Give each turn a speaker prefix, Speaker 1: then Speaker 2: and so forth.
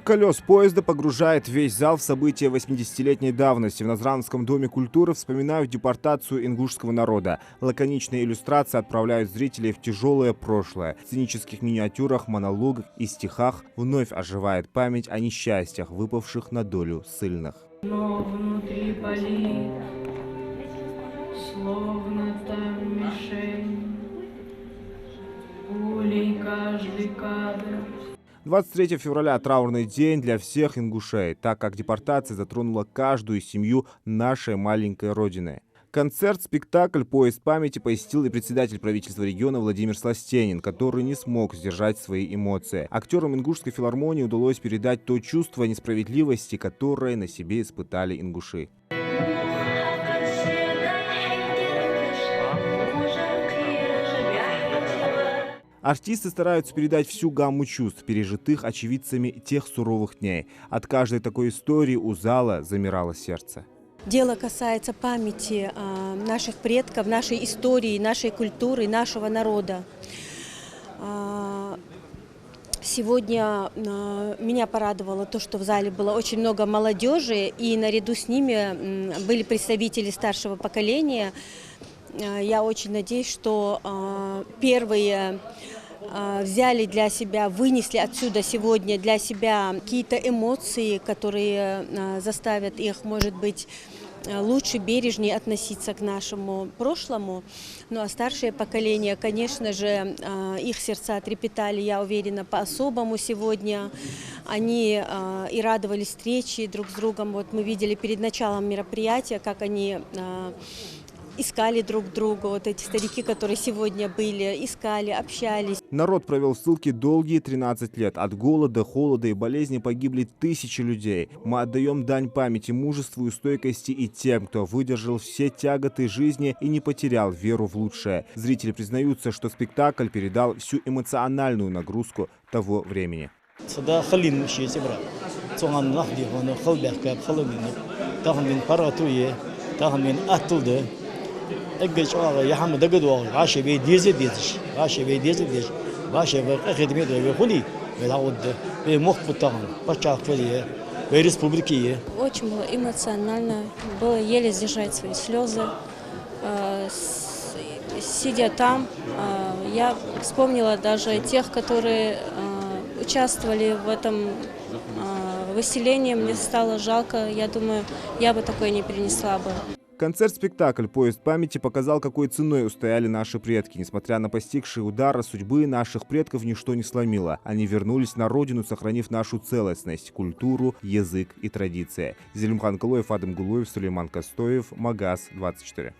Speaker 1: колес поезда погружает весь зал в события 80-летней давности. В Назранском доме культуры вспоминают депортацию ингушского народа. Лаконичные иллюстрации отправляют зрителей в тяжелое прошлое. В сценических миниатюрах, монологах и стихах вновь оживает память о несчастьях, выпавших на долю ссыльных.
Speaker 2: Но внутри болит, словно там мишень, пулей каждый кадр.
Speaker 1: 23 февраля – траурный день для всех ингушей, так как депортация затронула каждую семью нашей маленькой родины. Концерт-спектакль «Поезд памяти» посетил и председатель правительства региона Владимир Сластенин, который не смог сдержать свои эмоции. Актерам Ингушской филармонии удалось передать то чувство несправедливости, которое на себе испытали ингуши. Артисты стараются передать всю гамму чувств, пережитых очевидцами тех суровых дней. От каждой такой истории у зала замирало сердце.
Speaker 3: Дело касается памяти наших предков, нашей истории, нашей культуры, нашего народа. Сегодня меня порадовало то, что в зале было очень много молодежи, и наряду с ними были представители старшего поколения. Я очень надеюсь, что первые взяли для себя, вынесли отсюда сегодня для себя какие-то эмоции, которые заставят их, может быть, лучше, бережнее относиться к нашему прошлому. Ну а старшее поколение, конечно же, их сердца трепетали, я уверена, по-особому сегодня. Они и радовались встрече друг с другом. Вот мы видели перед началом мероприятия, как они искали друг друга, вот эти старики, которые сегодня были, искали, общались.
Speaker 1: Народ провел в ссылке долгие 13 лет. От голода, холода и болезни погибли тысячи людей. Мы отдаем дань памяти, мужеству и стойкости и тем, кто выдержал все тяготы жизни и не потерял веру в лучшее. Зрители признаются, что спектакль передал всю эмоциональную нагрузку того времени.
Speaker 4: Очень было эмоционально, было еле сдержать свои слезы. Сидя там, я вспомнила даже тех, которые участвовали в этом выселении. Мне стало жалко, я думаю, я бы такое не перенесла бы.
Speaker 1: Концерт-спектакль «Поезд памяти» показал, какой ценой устояли наши предки. Несмотря на постигшие удары судьбы, наших предков ничто не сломило. Они вернулись на родину, сохранив нашу целостность, культуру, язык и традиции. Зелимхан Калоев, Адам Гулоев, Сулейман Костоев, Магаз 24.